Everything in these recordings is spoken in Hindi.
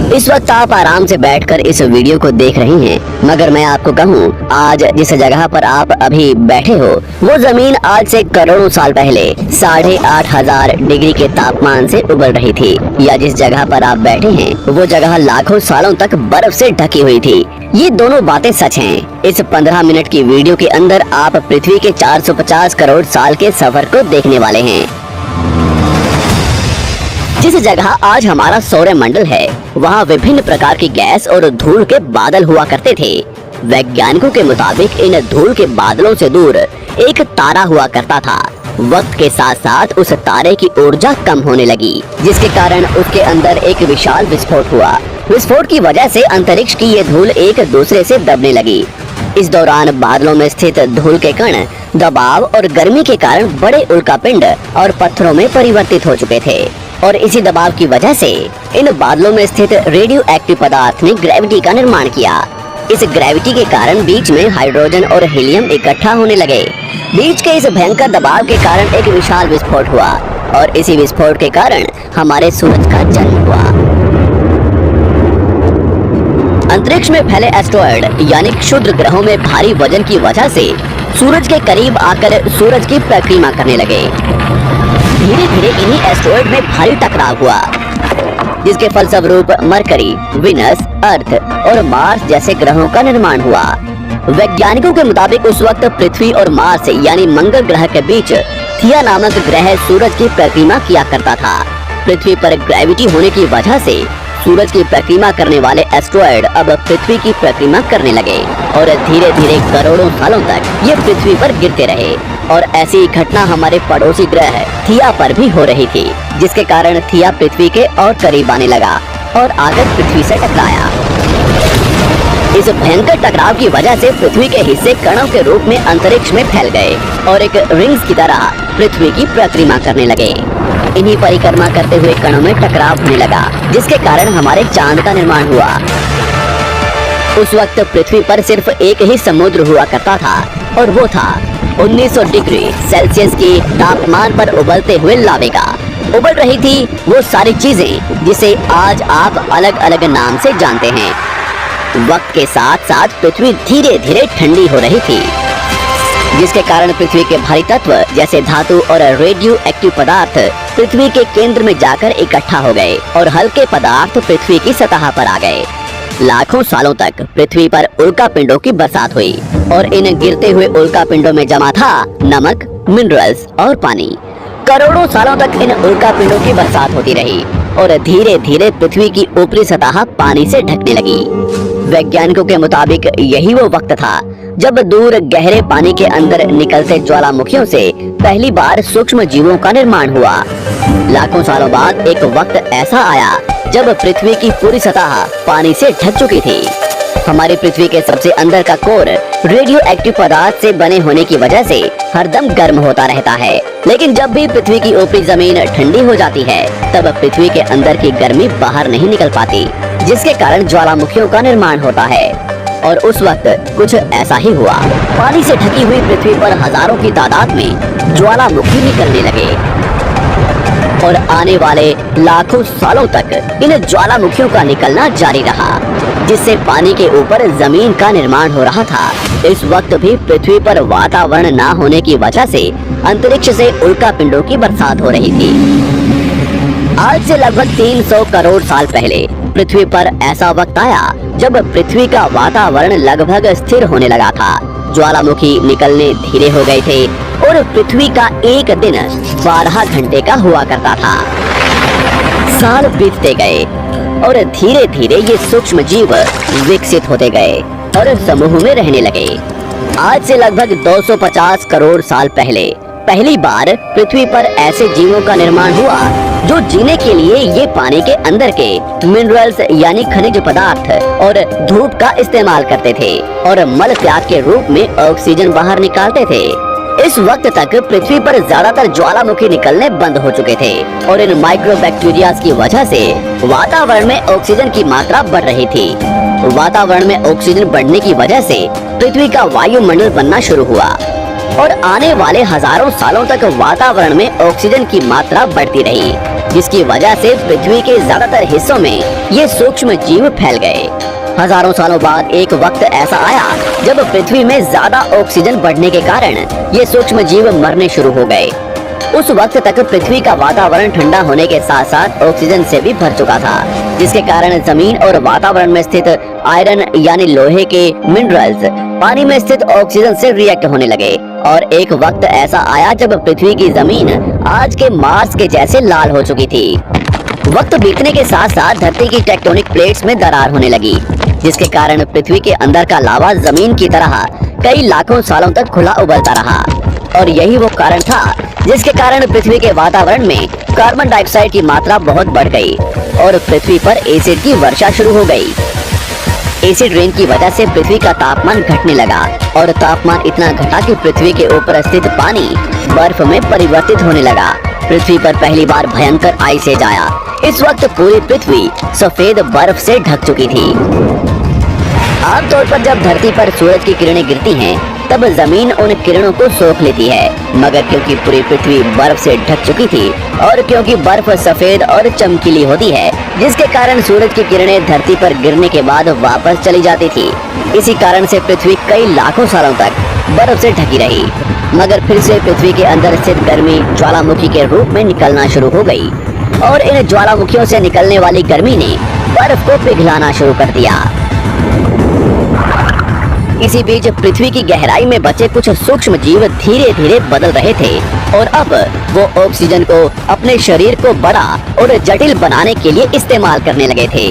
इस वक्त आप आराम से बैठकर इस वीडियो को देख रही हैं, मगर मैं आपको कहूँ, आज जिस जगह पर आप अभी बैठे हो वो जमीन आज से करोड़ों साल पहले 8,500 डिग्री के तापमान से उबल रही थी, या जिस जगह पर आप बैठे हैं वो जगह लाखों सालों तक बर्फ से ढकी हुई थी। ये दोनों बातें सच हैं। इस 15 मिनट की वीडियो के अंदर आप पृथ्वी के 450 करोड़ साल के सफर को देखने वाले हैं। जिस जगह आज हमारा सौरमंडल है, वहाँ विभिन्न प्रकार की गैस और धूल के बादल हुआ करते थे। वैज्ञानिकों के मुताबिक इन धूल के बादलों से दूर एक तारा हुआ करता था। वक्त के साथ साथ उस तारे की ऊर्जा कम होने लगी, जिसके कारण उसके अंदर एक विशाल विस्फोट हुआ। विस्फोट की वजह से अंतरिक्ष की ये धूल एक दूसरे से दबने लगी। इस दौरान बादलों में स्थित धूल के कण दबाव और गर्मी के कारण बड़े उल्कापिंड और पत्थरों में परिवर्तित हो चुके थे, और इसी दबाव की वजह से इन बादलों में स्थित रेडियो एक्टिव पदार्थ ने ग्रेविटी का निर्माण किया। इस ग्रेविटी के कारण बीच में हाइड्रोजन और हीलियम इकट्ठा होने लगे। बीच के इस भयंकर दबाव के कारण एक विशाल विस्फोट हुआ, और इसी विस्फोट के कारण हमारे सूरज का जन्म हुआ। अंतरिक्ष में फैले एस्ट्रॉयड यानी क्षुद्र ग्रहों में भारी वजन की वजह से सूरज के करीब आकर सूरज की परिक्रमा करने लगे। धीरे धीरे इन्हीं एस्ट्रॉयड में भारी टकराव हुआ, जिसके फलस्वरूप मरकरी, विनस, अर्थ और मार्स जैसे ग्रहों का निर्माण हुआ। वैज्ञानिकों के मुताबिक उस वक्त पृथ्वी और मार्स यानी मंगल ग्रह के बीच थिया नामक ग्रह सूरज की परिक्रमा किया करता था। पृथ्वी पर ग्रेविटी होने की वजह से सूरज की परिक्रमा करने वाले एस्ट्रॉयड अब पृथ्वी की परिक्रमा करने लगे, और धीरे धीरे करोड़ों सालों तक ये पृथ्वी पर गिरते रहे। और ऐसी घटना हमारे पड़ोसी ग्रह थिया पर भी हो रही थी, जिसके कारण थिया पृथ्वी के और करीब आने लगा और आकर पृथ्वी से टकराया। इस भयंकर टकराव की वजह से पृथ्वी के हिस्से कणों के रूप में अंतरिक्ष में फैल गए और एक रिंग्स की तरह पृथ्वी की परिक्रमा करने लगे। इन्हीं परिक्रमा करते हुए कणों में टकराव होने लगा, जिसके कारण हमारे चांद का निर्माण हुआ। उस वक्त पृथ्वी पर सिर्फ एक ही समुद्र हुआ करता था, और वो था 1900 डिग्री सेल्सियस की तापमान पर उबलते हुए लावे का। उबल रही थी वो सारी चीजें जिसे आज आप अलग अलग नाम से जानते हैं। वक्त के साथ साथ पृथ्वी धीरे धीरे ठंडी हो रही थी, जिसके कारण पृथ्वी के भारी तत्व जैसे धातु और रेडियो एक्टिव पदार्थ पृथ्वी के केंद्र में जाकर इकट्ठा हो गए, और हल्के पदार्थ पृथ्वी की सतह पर आ गए। लाखों सालों तक पृथ्वी पर उल्कापिंडों की बरसात हुई, और इन गिरते हुए उल्कापिंडों में जमा था नमक, मिनरल्स और पानी। करोड़ों सालों तक इन उल्कापिंडों की बरसात होती रही, और धीरे धीरे पृथ्वी की ऊपरी सतह पानी से ढकने लगी। वैज्ञानिकों के मुताबिक यही वो वक्त था जब दूर गहरे पानी के अंदर निकलते ज्वालामुखियों से पहली बार सूक्ष्म जीवों का निर्माण हुआ। लाखों सालों बाद एक वक्त ऐसा आया जब पृथ्वी की पूरी सतह पानी से ढक चुकी थी। हमारी पृथ्वी के सबसे अंदर का कोर रेडियो एक्टिव पदार्थ से बने होने की वजह से हरदम गर्म होता रहता है, लेकिन जब भी पृथ्वी की ऊपरी जमीन ठंडी हो जाती है, तब पृथ्वी के अंदर की गर्मी बाहर नहीं निकल पाती, जिसके कारण ज्वालामुखियों का निर्माण होता है। और उस वक्त कुछ ऐसा ही हुआ। पानी से ढकी हुई पृथ्वी पर हजारों की तादाद में ज्वालामुखी निकलने लगे, और आने वाले लाखों सालों तक इन ज्वालामुखियों का निकलना जारी रहा, जिससे पानी के ऊपर जमीन का निर्माण हो रहा था। इस वक्त भी पृथ्वी पर वातावरण न होने की वजह से अंतरिक्ष से उल्कापिंडों की बरसात हो रही थी। आज से लगभग 300 करोड़ साल पहले पृथ्वी पर ऐसा वक्त आया जब पृथ्वी का वातावरण लगभग स्थिर होने लगा था। ज्वालामुखी निकलने धीरे हो गए थे, और पृथ्वी का एक दिन 12 घंटे का हुआ करता था। साल बीतते गए, और धीरे धीरे ये सूक्ष्म जीव विकसित होते गए और समूह में रहने लगे। आज से लगभग 250 करोड़ साल पहले पहली बार पृथ्वी पर ऐसे जीवों का निर्माण हुआ जो जीने के लिए ये पानी के अंदर के मिनरल्स यानी खनिज पदार्थ और धूप का इस्तेमाल करते थे, और मल त्याग के रूप में ऑक्सीजन बाहर निकालते थे। इस वक्त तक पृथ्वी पर ज्यादातर ज्वालामुखी निकलने बंद हो चुके थे, और इन माइक्रोबैक्टीरिया की वजह से वातावरण में ऑक्सीजन की मात्रा बढ़ रही थी। वातावरण में ऑक्सीजन बढ़ने की वजह से पृथ्वी का वायुमंडल बनना शुरू हुआ। और आने वाले हजारों सालों तक वातावरण में ऑक्सीजन की मात्रा बढ़ती रही, जिसकी वजह से पृथ्वी के ज्यादातर हिस्सों में ये सूक्ष्म जीव फैल गए। हजारों सालों बाद एक वक्त ऐसा आया जब पृथ्वी में ज्यादा ऑक्सीजन बढ़ने के कारण ये सूक्ष्म जीव मरने शुरू हो गए। उस वक्त तक पृथ्वी का वातावरण ठंडा होने के साथ साथ ऑक्सीजन से भी भर चुका था, जिसके कारण जमीन और वातावरण में स्थित आयरन यानी लोहे के मिनरल्स पानी में स्थित ऑक्सीजन से रिएक्ट होने लगे। और एक वक्त ऐसा आया जब पृथ्वी की जमीन आज के मार्स के जैसे लाल हो चुकी थी। वक्त बीतने के साथ साथ धरती की टेक्टोनिक प्लेट्स में दरार होने लगी, जिसके कारण पृथ्वी के अंदर का लावा जमीन की तरह कई लाखों सालों तक खुला उबलता रहा। और यही वो कारण था जिसके कारण पृथ्वी के वातावरण में कार्बन डाइऑक्साइड की मात्रा बहुत बढ़ गई और पृथ्वी पर एसिड की वर्षा शुरू हो गई। एसिड रेन की वजह से पृथ्वी का तापमान घटने लगा और तापमान इतना घटा कि पृथ्वी के ऊपर स्थित पानी बर्फ में परिवर्तित होने लगा। पृथ्वी पर पहली बार भयंकर आइस एज आया। इस वक्त पूरी पृथ्वी सफेद बर्फ से ढक चुकी थी। आमतौर पर जब धरती पर सूरज की किरणें गिरती हैं, तब जमीन उन किरणों को सोख लेती है, मगर क्योंकि पूरी पृथ्वी बर्फ से ढक चुकी थी और क्योंकि बर्फ सफेद और चमकीली होती है, जिसके कारण सूरज की किरणें धरती पर गिरने के बाद वापस चली जाती थी। इसी कारण से पृथ्वी कई लाखों सालों तक बर्फ से ढकी रही, मगर फिर से पृथ्वी के अंदर स्थित गर्मी ज्वालामुखी के रूप में निकलना शुरू हो गई और इन ज्वालामुखियों से निकलने वाली गर्मी ने बर्फ को पिघलाना शुरू कर दिया। इसी बीच पृथ्वी की गहराई में बचे कुछ सूक्ष्म जीव धीरे धीरे बदल रहे थे और अब वो ऑक्सीजन को अपने शरीर को बड़ा और जटिल बनाने के लिए इस्तेमाल करने लगे थे।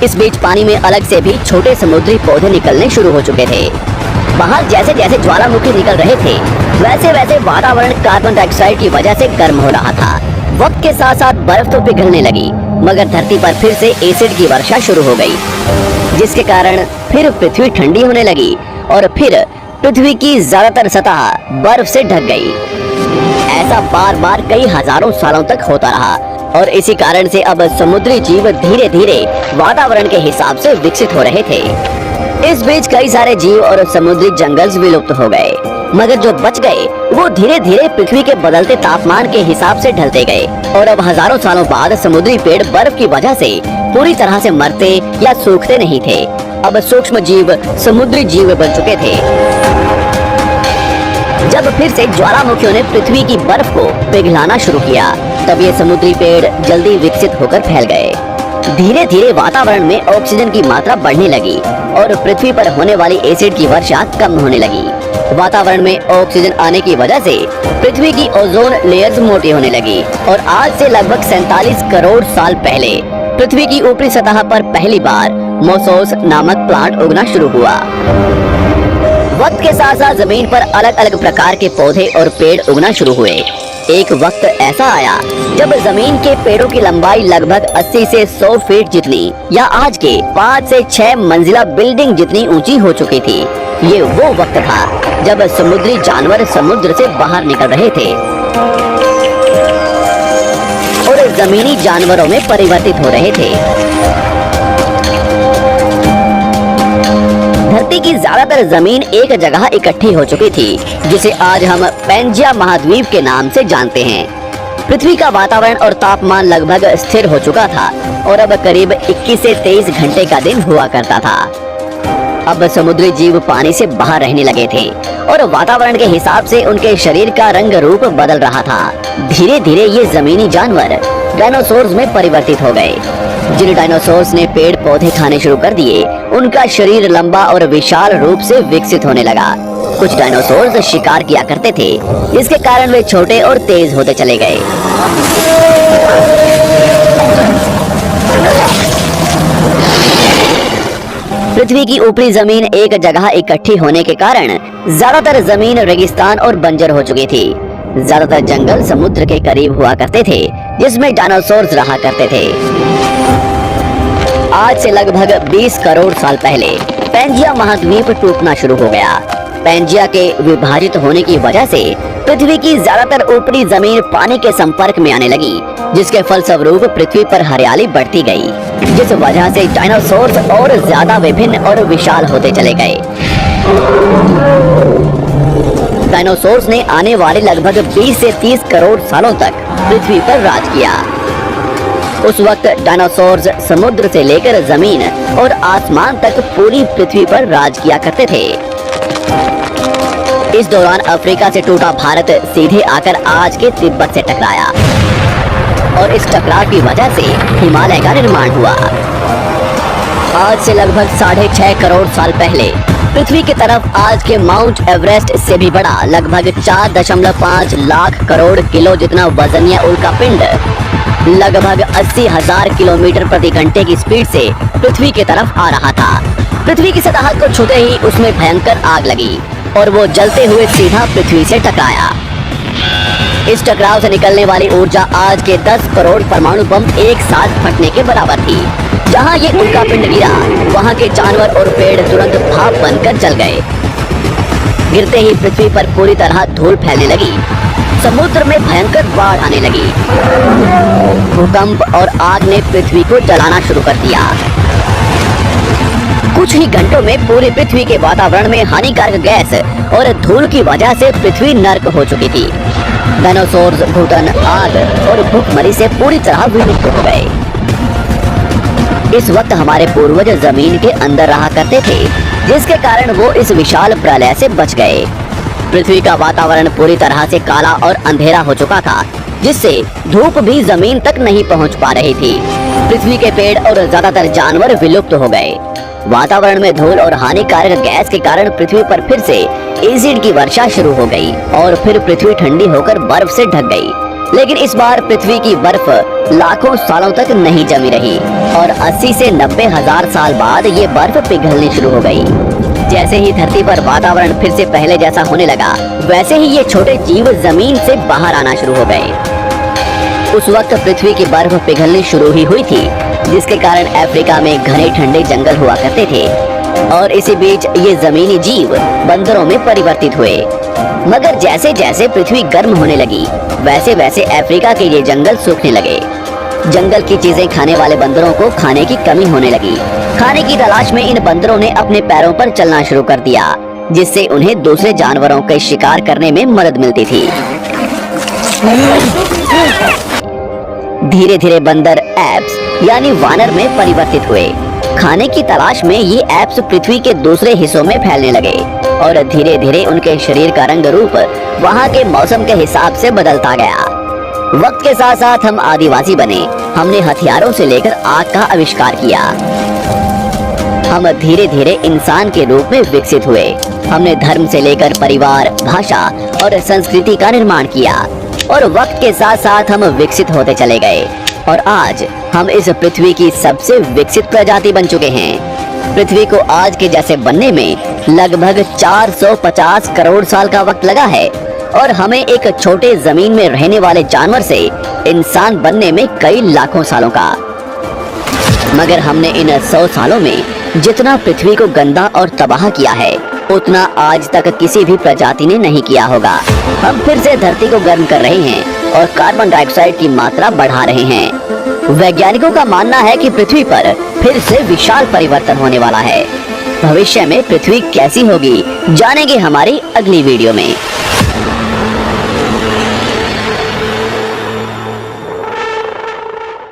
इस बीच पानी में अलग से भी छोटे समुद्री पौधे निकलने शुरू हो चुके थे। बाहर जैसे जैसे ज्वालामुखी निकल रहे थे, वैसे वैसे वातावरण कार्बन डाइऑक्साइड की वजह से गर्म हो रहा था। वक्त के साथ साथ बर्फ तो पिघलने लगी, मगर धरती पर फिर से एसिड की वर्षा शुरू हो गई, जिसके कारण फिर पृथ्वी ठंडी होने लगी और फिर पृथ्वी की ज्यादातर सतह बर्फ से ढक गई। ऐसा बार बार कई हजारों सालों तक होता रहा और इसी कारण से अब समुद्री जीव धीरे धीरे वातावरण के हिसाब से विकसित हो रहे थे। इस बीच कई सारे जीव और समुद्री जंगल विलुप्त हो गए, मगर जो बच गए वो धीरे धीरे पृथ्वी के बदलते तापमान के हिसाब से ढलते गए और अब हजारों सालों बाद समुद्री पेड़ बर्फ की वजह से पूरी तरह से मरते या सूखते नहीं थे। अब सूक्ष्म जीव समुद्री जीव बन चुके थे। जब फिर से ज्वालामुखियों ने पृथ्वी की बर्फ को पिघलाना शुरू किया, तब ये समुद्री पेड़ जल्दी विकसित होकर फैल गए। धीरे धीरे वातावरण में ऑक्सीजन की मात्रा बढ़ने लगी और पृथ्वी पर होने वाली एसिड की वर्षा कम होने लगी। वातावरण में ऑक्सीजन आने की वजह से पृथ्वी की ओजोन लेयर्स मोटी होने लगी और आज से लगभग 47 करोड़ साल पहले पृथ्वी की ऊपरी सतह पर पहली बार मोसोस नामक प्लांट उगना शुरू हुआ। वक्त के साथ साथ जमीन पर अलग अलग प्रकार के पौधे और पेड़ उगना शुरू हुए। एक वक्त ऐसा आया जब जमीन के पेड़ों की लंबाई लगभग 80 से 100 फीट जितनी या आज के 5 से 6 मंजिला बिल्डिंग जितनी ऊंची हो चुकी थी। ये वो वक्त था जब समुद्री जानवर समुद्र से बाहर निकल रहे थे और जमीनी जानवरों में परिवर्तित हो रहे थे। धरती की ज्यादातर जमीन एक जगह इकट्ठी हो चुकी थी, जिसे आज हम पैंजिया महाद्वीप के नाम से जानते हैं। पृथ्वी का वातावरण और तापमान लगभग स्थिर हो चुका था और अब करीब 21 से 23 घंटे का दिन हुआ करता था। अब समुद्री जीव पानी से बाहर रहने लगे थे और वातावरण के हिसाब से उनके शरीर का रंग रूप बदल रहा था। धीरे धीरे ये जमीनी जानवर डायनासोर्स में परिवर्तित हो गए। जिन डायनासोर्स ने पेड़ पौधे खाने शुरू कर दिए, उनका शरीर लंबा और विशाल रूप से विकसित होने लगा। कुछ डायनासोर्स शिकार किया करते थे, जिसके कारण वे छोटे और तेज होते चले गए। पृथ्वी की ऊपरी जमीन एक जगह इकट्ठी होने के कारण ज्यादातर जमीन रेगिस्तान और बंजर हो चुकी थी। ज्यादातर जंगल समुद्र के करीब हुआ करते थे, जिसमें डायनासोर्स रहा करते थे। आज से लगभग 20 करोड़ साल पहले पैंजिया महाद्वीप टूटना शुरू हो गया। पैंजिया के विभाजित होने की वजह से पृथ्वी की ज्यादातर ऊपरी जमीन पानी के संपर्क में आने लगी, जिसके फलस्वरूप पृथ्वी पर हरियाली बढ़ती गई, जिस वजह से डायनासोर्स और ज्यादा विभिन्न और विशाल होते चले गए। डायनासोर्स ने आने वाले लगभग 20 से 30 करोड़ सालों तक पृथ्वी पर राज किया। उस वक्त डायनासोर्स समुद्र से लेकर जमीन और आसमान तक पूरी पृथ्वी पर राज किया करते थे। इस दौरान अफ्रीका से टूटा भारत सीधे आकर आज के तिब्बत से टकराया और इस टकराव की वजह से हिमालय का निर्माण हुआ। आज से लगभग 6.5 करोड़ साल पहले पृथ्वी की तरफ आज के माउंट एवरेस्ट से भी बड़ा लगभग 4.5 लाख करोड़ किलो जितना वजनीय उल्कापिंड लगभग 80,000 किलोमीटर प्रति घंटे की स्पीड से पृथ्वी की तरफ आ रहा था। पृथ्वी की सतह को छूते ही उसमें भयंकर आग लगी और वो जलते हुए सीधा पृथ्वी से टकराया। इस टकराव से निकलने वाली ऊर्जा आज के 10 करोड़ परमाणु बम एक साथ फटने के बराबर थी। जहां ये उल्कापिंड गिरा, वहां के जानवर और पेड़ तुरंत भाप बनकर जल गए। गिरते ही पृथ्वी पर पूरी तरह धूल फैलने लगी। समुद्र में भयंकर बाढ़ आने लगी। भूकंप और आग ने पृथ्वी को जलाना शुरू कर दिया। कुछ ही घंटों में पूरी पृथ्वी के वातावरण में हानिकारक गैस और धूल की वजह से पृथ्वी नर्क हो चुकी थी। डायनासोर्स, घुटन, आग और भूखमरी से पूरी तरह विलुप्त हो गए। इस वक्त हमारे पूर्वज जमीन के अंदर रहा करते थे, जिसके कारण वो इस विशाल प्रलय से बच गए। पृथ्वी का वातावरण पूरी तरह से काला और अंधेरा हो चुका था, जिससे धूप भी जमीन तक नहीं पहुंच पा रही थी। पृथ्वी के पेड़ और ज्यादातर जानवर विलुप्त हो गए। वातावरण में धूल और हानिकारक गैस के कारण पृथ्वी पर फिर से एसिड की वर्षा शुरू हो गई और फिर पृथ्वी ठंडी होकर बर्फ से ढक गई। लेकिन इस बार पृथ्वी की बर्फ लाखों सालों तक नहीं जमी रही और 80 से 90 हजार साल बाद ये बर्फ पिघलनी शुरू हो गई। जैसे ही धरती पर वातावरण फिर से पहले जैसा होने लगा, वैसे ही ये छोटे जीव जमीन से बाहर आना शुरू हो गए। उस वक्त पृथ्वी की बर्फ पिघलनी शुरू ही हुई थी, जिसके कारण अफ्रीका में घने ठंडे जंगल हुआ करते थे और इसी बीच ये जमीनी जीव बंदरों में परिवर्तित हुए। मगर जैसे जैसे पृथ्वी गर्म होने लगी, वैसे वैसे अफ्रीका के ये जंगल सूखने लगे। जंगल की चीजें खाने वाले बंदरों को खाने की कमी होने लगी। खाने की तलाश में इन बंदरों ने अपने पैरों पर चलना शुरू कर दिया, जिससे उन्हें दूसरे जानवरों के शिकार करने में मदद मिलती थी। धीरे धीरे बंदर एप्स यानी वानर में परिवर्तित हुए। खाने की तलाश में ये एप्स पृथ्वी के दूसरे हिस्सों में फैलने लगे और धीरे धीरे उनके शरीर का रंग रूप वहाँ के मौसम के हिसाब से बदलता गया। वक्त के साथ साथ हम आदिवासी बने। हमने हथियारों से लेकर आग का आविष्कार किया। हम धीरे धीरे इंसान के रूप में विकसित हुए। हमने धर्म से लेकर परिवार, भाषा और संस्कृति का निर्माण किया और वक्त के साथ साथ हम विकसित होते चले गए और आज हम इस पृथ्वी की सबसे विकसित प्रजाति बन चुके हैं। पृथ्वी को आज के जैसे बनने में लगभग 450 करोड़ साल का वक्त लगा है और हमें एक छोटे जमीन में रहने वाले जानवर से इंसान बनने में कई लाखों सालों का। मगर हमने इन 100 सालों में जितना पृथ्वी को गंदा और तबाह किया है, उतना आज तक किसी भी प्रजाति ने नहीं किया होगा। हम फिर से धरती को गर्म कर रहे हैं और कार्बन डाइऑक्साइड की मात्रा बढ़ा रहे हैं। वैज्ञानिकों का मानना है कि पृथ्वी पर फिर से विशाल परिवर्तन होने वाला है। भविष्य में पृथ्वी कैसी होगी, जानेंगे हमारी अगली वीडियो में।